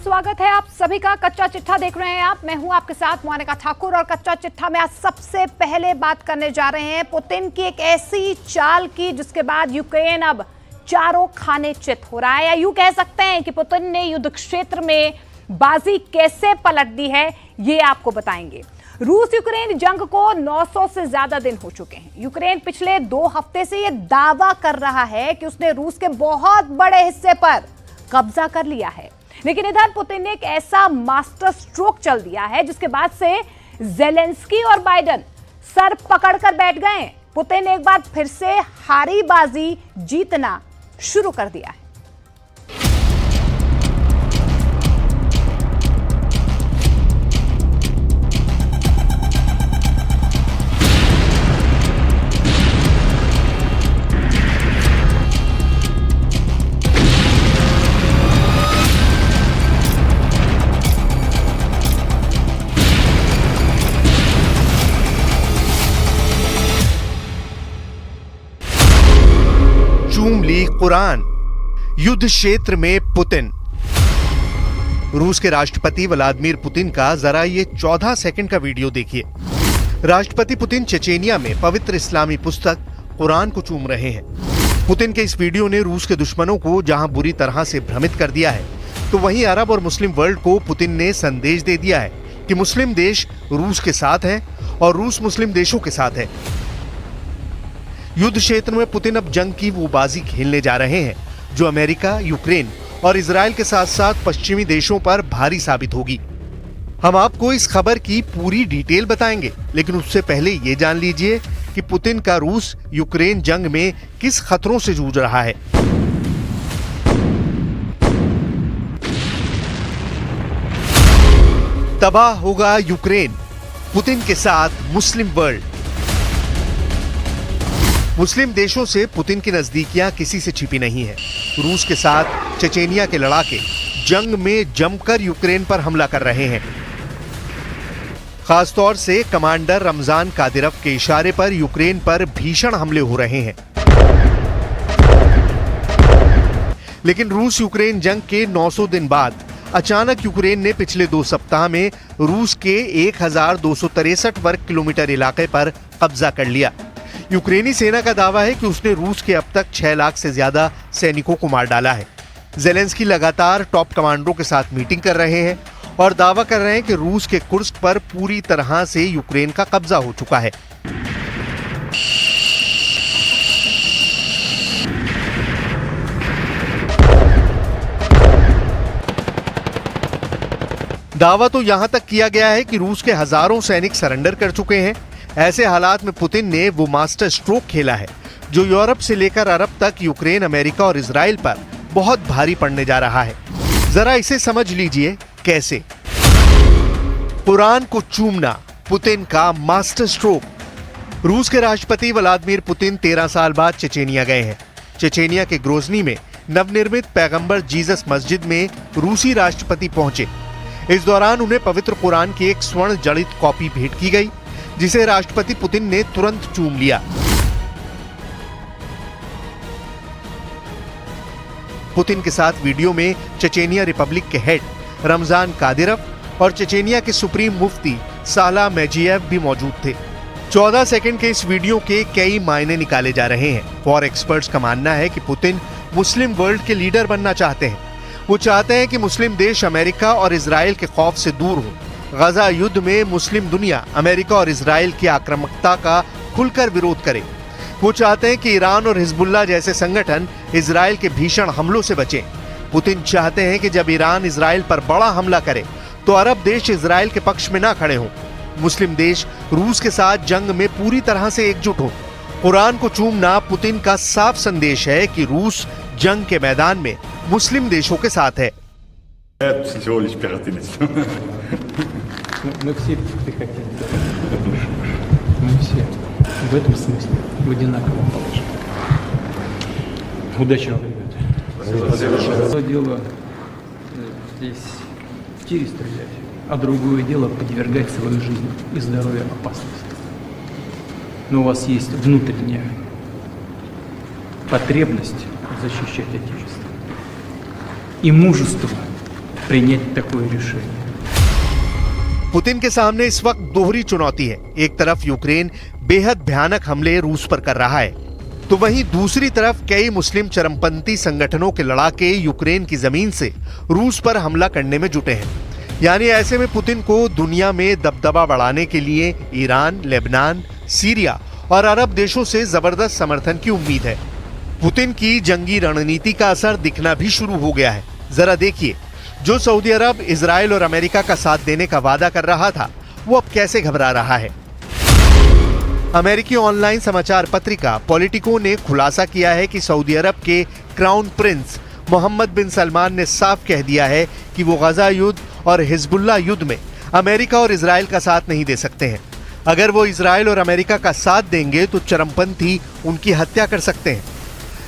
स्वागत है आप सभी का। कच्चा चिट्ठा देख रहे हैं आप, मैं हूं आपके साथ मोनिका ठाकुर। और कच्चा चिट्ठा में आज सबसे पहले बात करने जा रहे हैं पुतिन की एक ऐसी चाल की जिसके बाद यूक्रेन अब चारों खाने चित हो रहा है, या यूं कह सकते हैं कि पुतिन ने युद्ध क्षेत्र में बाजी कैसे पलट दी है, ये आपको बताएंगे। रूस यूक्रेन जंग को 900 से ज्यादा दिन हो चुके हैं। यूक्रेन पिछले 2 हफ्ते से यह दावा कर रहा है कि उसने रूस के बहुत बड़े हिस्से पर कब्जा कर लिया है, लेकिन इधर पुतिन ने एक ऐसा मास्टर स्ट्रोक चल दिया है जिसके बाद से ज़ेलेंस्की और बाइडेन सर पकड़कर बैठ गए। पुतिन ने एक बार फिर से हारी बाजी जीतना शुरू कर दिया है। चूम ली कुरान, युद्ध क्षेत्र में पुतिन। रूस के राष्ट्रपति व्लादिमीर पुतिन का जरा ये 14 सेकंड का वीडियो देखिए। राष्ट्रपति पुतिन चेचेनिया में पवित्र इस्लामी पुस्तक कुरान को चूम रहे हैं। पुतिन के इस वीडियो ने रूस के दुश्मनों को जहां बुरी तरह से भ्रमित कर दिया है, तो वहीं अरब और मुस्लिम वर्ल्ड को पुतिन ने संदेश दे दिया है कि मुस्लिम देश रूस के साथ हैं और रूस मुस्लिम देशों के साथ है। युद्ध क्षेत्र में पुतिन अब जंग की वो बाजी खेलने जा रहे हैं जो अमेरिका, यूक्रेन और इजराइल के साथ साथ पश्चिमी देशों पर भारी साबित होगी। हम आपको इस खबर की पूरी डिटेल बताएंगे, लेकिन उससे पहले ये जान लीजिए कि पुतिन का रूस यूक्रेन जंग में किस खतरों से जूझ रहा है। तबाह होगा यूक्रेन, पुतिन के साथ मुस्लिम वर्ल्ड। मुस्लिम देशों से पुतिन की नजदीकियां किसी से छिपी नहीं है। रूस के साथ चेचेनिया के लड़ाके जंग में जमकर यूक्रेन पर हमला कर रहे हैं। खासतौर से कमांडर रमजान कादिरव के इशारे पर यूक्रेन पर भीषण हमले हो रहे हैं। लेकिन रूस यूक्रेन जंग के 900 दिन बाद अचानक यूक्रेन ने पिछले 2 सप्ताह में रूस के 1263 वर्ग किलोमीटर इलाके पर कब्जा कर लिया। यूक्रेनी सेना का दावा है कि उसने रूस के अब तक 6 लाख से ज्यादा सैनिकों को मार डाला है। ज़ेलेंस्की लगातार टॉप कमांडरों के साथ मीटिंग कर रहे हैं और दावा कर रहे हैं कि रूस के कुर्स्क पर पूरी तरह से यूक्रेन का कब्जा हो चुका है। दावा तो यहां तक किया गया है कि रूस के हजारों सैनिक सरेंडर कर चुके हैं। ऐसे हालात में पुतिन ने वो मास्टर स्ट्रोक खेला है जो यूरोप से लेकर अरब तक यूक्रेन, अमेरिका और इजराइल पर बहुत भारी पड़ने जा रहा है। जरा इसे समझ लीजिए कैसे। कुरान को चूमना, पुतिन का मास्टर स्ट्रोक। रूस के राष्ट्रपति व्लादिमीर पुतिन 13 साल बाद चेचेनिया गए हैं। चेचेनिया के ग्रोजनी में नवनिर्मित पैगंबर जीसस मस्जिद में रूसी राष्ट्रपति पहुंचे। इस दौरान उन्हें पवित्र कुरान की एक स्वर्ण जड़ित कॉपी भेंट की गई, जिसे राष्ट्रपति पुतिन ने तुरंत चूम लिया। पुतिन के साथ वीडियो में चेचेनिया रिपब्लिक के हेड रमजान कादिरव और चेचेनिया के सुप्रीम मुफ्ती साला मेजियेव भी मौजूद थे। 14 सेकंड के इस वीडियो के कई मायने निकाले जा रहे हैं। वॉर एक्सपर्ट्स का मानना है कि पुतिन मुस्लिम वर्ल्ड के लीडर बनना चाहते हैं। वो चाहते हैं कि मुस्लिम देश अमेरिका और इजराइल के खौफ से दूर हो। गजा युद्ध में मुस्लिम दुनिया अमेरिका और इजराइल की आक्रामकता का खुलकर विरोध करे। वो चाहते हैं कि ईरान और हिजबुल्लाह जैसे संगठन इजराइल के भीषण हमलों से बचें। पुतिन चाहते हैं कि जब ईरान इजराइल पर बड़ा हमला करे तो अरब देश इजराइल के पक्ष में ना खड़े हों। मुस्लिम देश रूस के साथ जंग में पूरी तरह से एकजुट हो। कुरान को चूमना पुतिन का साफ संदेश है कि रूस जंग के मैदान में मुस्लिम देशों के साथ है। Мы все хотим. Мы все в этом смысле в одинаковом положении. Удачи вам, ребята. Одно дело здесь в тире стрелять, а другое дело подвергать свою жизнь и здоровье опасности. Но у вас есть внутренняя потребность защищать Отечество и мужество принять такое решение. पुतिन के सामने इस वक्त दोहरी चुनौती है। एक तरफ यूक्रेन बेहद भयानक हमले रूस पर कर रहा है, तो वहीं दूसरी तरफ कई मुस्लिम चरमपंथी संगठनों के लड़ाके यूक्रेन की जमीन से रूस पर हमला करने में जुटे हैं। यानी ऐसे में पुतिन को दुनिया में दबदबा बढ़ाने के लिए ईरान, लेबनान, सीरिया और अरब देशों से जबरदस्त समर्थन की उम्मीद है। पुतिन की जंगी रणनीति का असर दिखना भी शुरू हो गया है। जरा देखिए, जो सऊदी अरब, इजराइल और अमेरिका का साथ देने का वादा कर रहा था, वो अब कैसे घबरा रहा है। अमेरिकी ऑनलाइन समाचार पत्रिका पॉलिटिको ने खुलासा किया है कि सऊदी अरब के क्राउन प्रिंस मोहम्मद बिन सलमान ने साफ कह दिया है कि वो गजा युद्ध और हिजबुल्लाह युद्ध में अमेरिका और इजराइल का साथ नहीं दे सकते हैं। अगर वो इजराइल और अमेरिका का साथ देंगे तो चरमपंथी उनकी हत्या कर सकते हैं।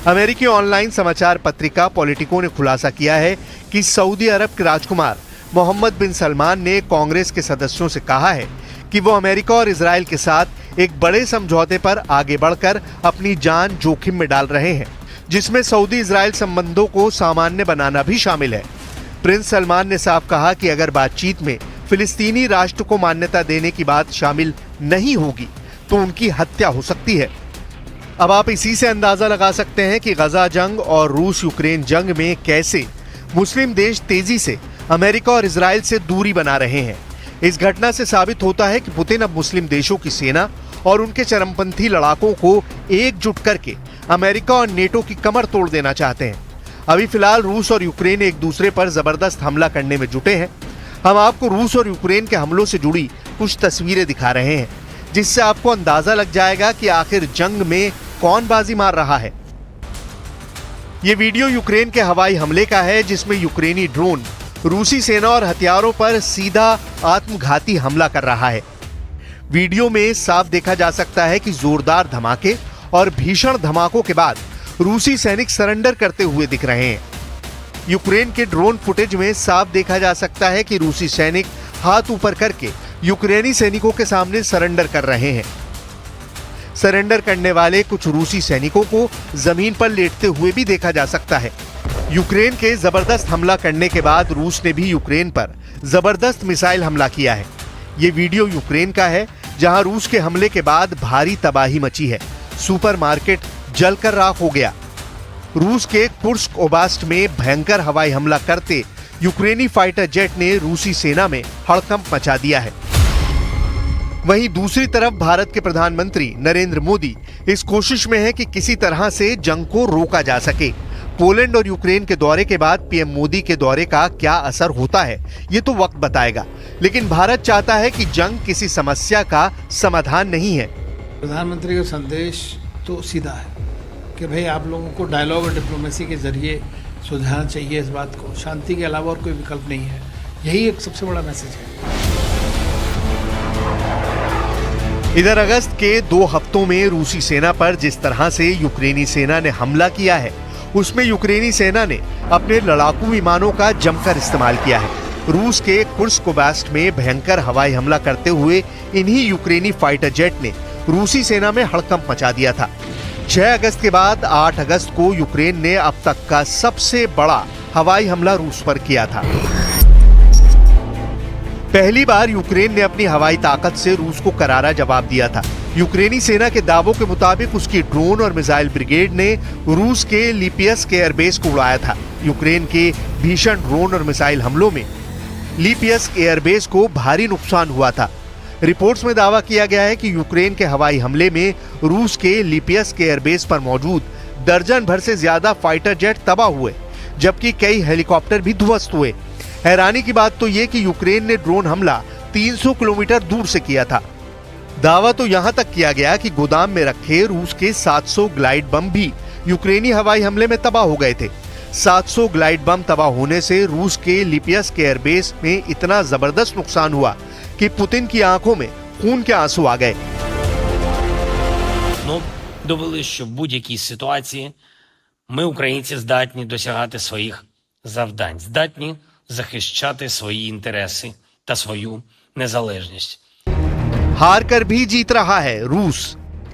अमेरिकी ऑनलाइन समाचार पत्रिका पॉलिटिको ने खुलासा किया है कि सऊदी अरब के राजकुमार मोहम्मद बिन सलमान ने कांग्रेस के सदस्यों से कहा है कि वो अमेरिका और इजराइल के साथ एक बड़े समझौते पर आगे बढ़कर अपनी जान जोखिम में डाल रहे हैं, जिसमें सऊदी इजराइल संबंधों को सामान्य बनाना भी शामिल है। प्रिंस सलमान ने साफ कहा कि अगर बातचीत में फिलिस्तीनी राष्ट्र को मान्यता देने की बात शामिल नहीं होगी तो उनकी हत्या हो सकती है। अब आप इसी से अंदाजा लगा सकते हैं कि गजा जंग और रूस यूक्रेन जंग में कैसे मुस्लिम देश तेजी से अमेरिका और इजराइल से दूरी बना रहे हैं। इस घटना से साबित होता है कि पुतिन अब मुस्लिम देशों की सेना और उनके चरमपंथी लड़ाकों को एकजुट करके अमेरिका और नेटो की कमर तोड़ देना चाहते हैं। अभी फिलहाल रूस और यूक्रेन एक दूसरे पर जबरदस्त हमला करने में जुटे हैं। हम आपको रूस और यूक्रेन के हमलों से जुड़ी कुछ तस्वीरें दिखा रहे हैं, जिससे आपको अंदाजा लग जाएगा कि आखिर जंग में कौन बाजी मार रहा है। ये वीडियो यूक्रेन के हवाई हमले का है, जिसमें यूक्रेनी ड्रोन रूसी सेना और हथियारों पर सीधा आत्मघाती हमला कर रहा है। वीडियो में साफ देखा जा सकता है कि जोरदार धमाके और भीषण धमाकों के बाद रूसी सैनिक सरेंडर करते हुए दिख रहे हैं। यूक्रेन के ड्रोन फुटेज में साफ देखा जा सकता है कि रूसी सैनिक हाथ ऊपर करके यूक्रेनी सैनिकों के सामने सरेंडर कर रहे हैं। सरेंडर करने वाले कुछ रूसी सैनिकों को जमीन पर लेटते हुए भी देखा जा सकता है। यूक्रेन के जबरदस्त हमला करने के बाद रूस ने भी यूक्रेन पर जबरदस्त मिसाइल हमला किया है। ये वीडियो यूक्रेन का है, जहां रूस के हमले के बाद भारी तबाही मची है। सुपरमार्केट जलकर राख हो गया। रूस के कुर्स्क ओब्लास्ट में भयंकर हवाई हमला करते यूक्रेनी फाइटर जेट ने रूसी सेना में हड़कंप मचा दिया है। वहीं दूसरी तरफ भारत के प्रधानमंत्री नरेंद्र मोदी इस कोशिश में है कि किसी तरह से जंग को रोका जा सके। पोलैंड और यूक्रेन के दौरे के बाद पीएम मोदी के दौरे का क्या असर होता है, ये तो वक्त बताएगा। लेकिन भारत चाहता है कि जंग किसी समस्या का समाधान नहीं है। प्रधानमंत्री का संदेश तो सीधा है कि भाई आप लोगों को डायलॉग और डिप्लोमेसी के जरिए सुलझाना चाहिए इस बात को। शांति के अलावा और कोई विकल्प नहीं है। यही एक सबसे बड़ा मैसेज है। इधर अगस्त के 2 हफ्तों में रूसी सेना पर जिस तरह से यूक्रेनी सेना ने हमला किया है, उसमें यूक्रेनी सेना ने अपने लड़ाकू विमानों का जमकर इस्तेमाल किया है। रूस के कुर्स्क ओब्लास्ट में भयंकर हवाई हमला करते हुए इन्हीं यूक्रेनी फाइटर जेट ने रूसी सेना में हड़कंप मचा दिया था। 6 अगस्त के बाद 8 अगस्त को यूक्रेन ने अब तक का सबसे बड़ा हवाई हमला रूस पर किया था। पहली बार यूक्रेन ने अपनी हवाई ताकत से रूस को करारा जवाब दिया था। यूक्रेनी सेना के दावों के मुताबिक उसकी ड्रोन और मिसाइल ब्रिगेड ने रूस के लिपियस के एयरबेस को उड़ाया था। यूक्रेन के भीषण ड्रोन और मिसाइल हमलों में लिपियस एयरबेस को भारी नुकसान हुआ था। रिपोर्ट्स में दावा किया गया है कि यूक्रेन के हवाई हमले में रूस के लिपियस के एयरबेस पर मौजूद दर्जन भर से ज्यादा फाइटर जेट तबाह हुए, जबकि कई हेलीकॉप्टर भी ध्वस्त हुए। हैरानी की बात तो ये कि यूक्रेन ने ड्रोन हमला 300 किलोमीटर दूर से किया था। दावा तो यहां तक किया गया कि गोदाम में रखे रूस के 700 ग्लाइड बम भी यूक्रेनी हवाई हमले में तबाह हो गए थे। 700 ग्लाइड बम तबाह होने से रूस के लिपियस के एयरबेस में इतना जबरदस्त नुकसान हुआ कि पुतिन की आंखों में खून के आंसू आ गए। Довели, що в будь-якій ситуації ми, українці, здатні досягати своїх завдань, здатні захищати свої інтереси та свою незалежність. हार कर भी जीत रहा है रूस।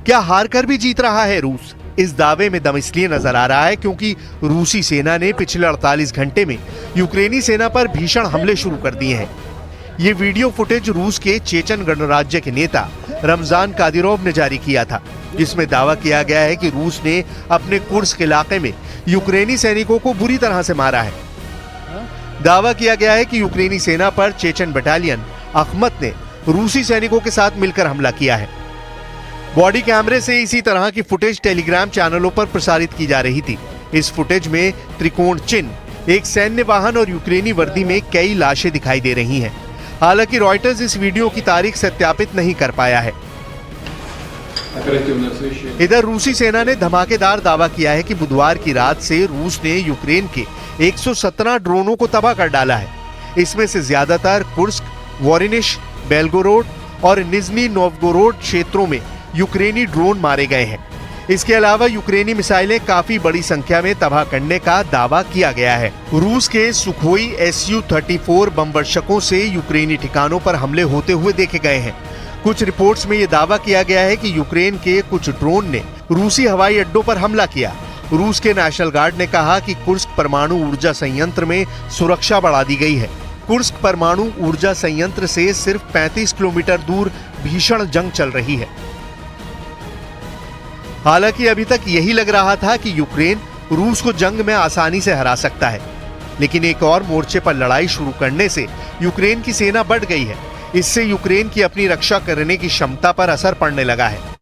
क्या हार कर भी जीत रहा है रूस? इस दावे में दम इसलिए नजर आ रहा है क्योंकि रूसी सेना ने पिछले 48 घंटे में यूक्रेनी सेना पर भीषण हमले शुरू कर दिए हैं। ये वीडियो फुटेज रूस के चेचन गणराज्य के नेता रमजान कादिरोव ने जारी किया था, जिसमें दावा किया गया है कि रूस ने अपने कुर्स्क इलाके में यूक्रेनी सैनिकों को बुरी तरह से मारा है। दावा किया गया है कि यूक्रेनी सेना पर चेचन बटालियन अखमत ने रूसी सैनिकों के साथ मिलकर हमला किया है। बॉडी कैमरे से इसी तरह की फुटेज टेलीग्राम चैनलों पर प्रसारित की जा रही थी। इस फुटेज में त्रिकोण चिन्ह, एक सैन्य वाहन और यूक्रेनी वर्दी में कई लाशें दिखाई दे रही हैं। हालांकि रॉयटर्स इस वीडियो की तारीख सत्यापित नहीं कर पाया है। इधर रूसी सेना ने धमाकेदार दावा किया है कि बुधवार की रात से रूस ने यूक्रेन के 117 ड्रोनों को तबाह कर डाला है। इसमें से ज्यादातर कुर्स्क, वोरिनिश, बेलगोरोड और निज़नी नोवगोरोड क्षेत्रों में यूक्रेनी ड्रोन मारे गए हैं। इसके अलावा यूक्रेनी मिसाइलें काफी बड़ी संख्या में तबाह करने का दावा किया गया है। रूस के सुखोई Su-34 बम वर्षकों से यूक्रेनी ठिकानों पर हमले होते हुए देखे गए हैं। कुछ रिपोर्ट्स में यह दावा किया गया है कि यूक्रेन के कुछ ड्रोन ने रूसी हवाई अड्डों पर हमला किया। रूस के नेशनल गार्ड ने कहा कि कुर्स्क परमाणु ऊर्जा संयंत्र में सुरक्षा बढ़ा दी गई है। कुर्स्क परमाणु ऊर्जा संयंत्र से सिर्फ 35 किलोमीटर दूर भीषण जंग चल रही है। हालांकि अभी तक यही लग रहा था कि यूक्रेन रूस को जंग में आसानी से हरा सकता है, लेकिन एक और मोर्चे पर लड़ाई शुरू करने से यूक्रेन की सेना बढ़ गई है। इससे यूक्रेन की अपनी रक्षा करने की क्षमता पर असर पड़ने लगा है।